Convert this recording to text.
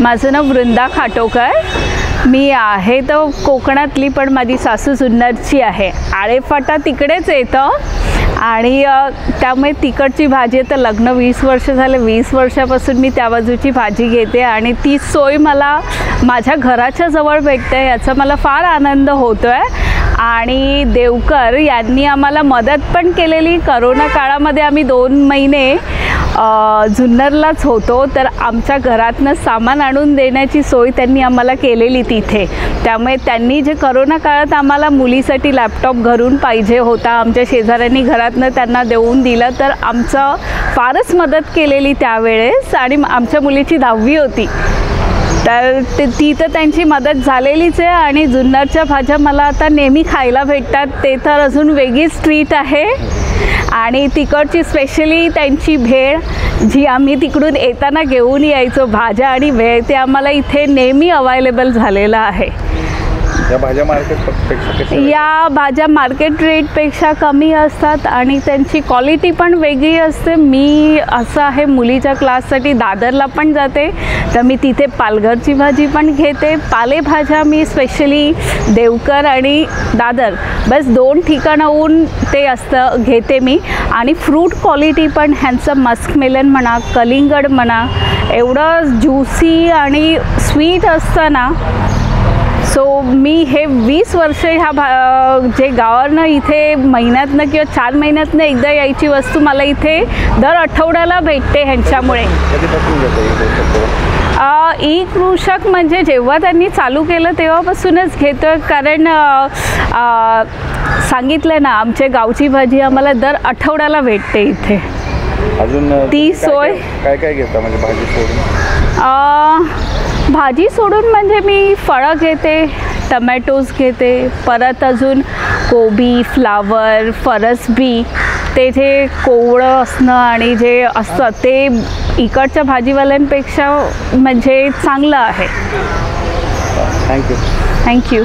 माझं नाव वृंदा खाटोकर. मी आहे तर कोकणातली, पण माझी सासू जुन्नरची आहे. आळेफाटा तिकडेच येतं आणि त्यामुळे तिकडची भाजी तर लग्न 20 वर्ष झाले. 20 वर्षापासून मी त्या बाजूची भाजी घेते आणि ती सोय मला माझ्या घराच्या जवळ भेटते, याचा मला फार आनंद होतो आहे. आणि देवकर यांनी आम्हाला मदत पण केलेली. करोना काळामध्ये आम्ही 2 महिने जुन्नरलाच होतो, तर आमच्या घरातनं सामान आणून देण्याची सोय त्यांनी आम्हाला केलेली तिथे. त्यामुळे त्यांनी जे करोना काळात आम्हाला मुलीसाठी लॅपटॉप घरून पाहिजे होता, आमच्या शेजाऱ्यांनी घरातनं त्यांना देऊन दिलं, तर आमचं फारच मदत केलेली त्यावेळेस. आणि आमच्या मुलीची 10वी होती, तर ती तर त्यांची मदत झालेलीच आहे. आणि जुन्नरच्या भाज्या मला आता नेहमी खायला भेटतात, ते तर अजून वेगळीच ट्रीट आहे. आणि तिकडची स्पेशली त्यांची भेळ, जी आम्ही तिकडून येताना घेऊन यायचो, भाज्या आणि भेळ, ते आम्हाला इथे नेहमी अवेलेबल झालेलं आहे. या भाज्या मार्केट रेटपेक्षा कमी असतात आणि त्यांची क्वालिटी पण वेगळी असते. मी असं आहे, मुलीच्या क्लाससाठी दादरला पण जाते, तर मी तिथे पालघरची भाजी पण घेते. पालेभाज्या मी स्पेशली देवकर आणि दादर, बस 2 ठिकाणाहून ते असतं घेते मी. आणि फ्रूट क्वालिटी पण ह्यांचं मस्कमेलन म्हणा, कलिंगड म्हणा, एवढं ज्युसी आणि स्वीट असतं ना. सो मी हे 20 वर्ष ह्या जे गावावरनं इथे महिन्यातनं किंवा 4 महिन्यातनं एकदा यायची वस्तू मला इथे दर आठवड्याला भेटते ह्यांच्यामुळे. ई कृषक म्हणजे जेव्हा त्यांनी चालू केलं तेव्हापासूनच घेतो, कारण सांगितलं ना, आमच्या गावची भाजी आम्हाला दर आठवड्याला भेटते इथे. अजून ती सोय काय घेता म्हणजे भाजी सोडून? भाजी सोडून म्हणजे मी फळं घेते, टमॅटोज घेते, परत अजून कोबी, फ्लावर, फरसबी, ते जे कोवळं असणं आणि जे असतं ते इकडच्या भाजीवाल्यांपेक्षा म्हणजे चांगलं आहे. थँक्यू. थँक्यू.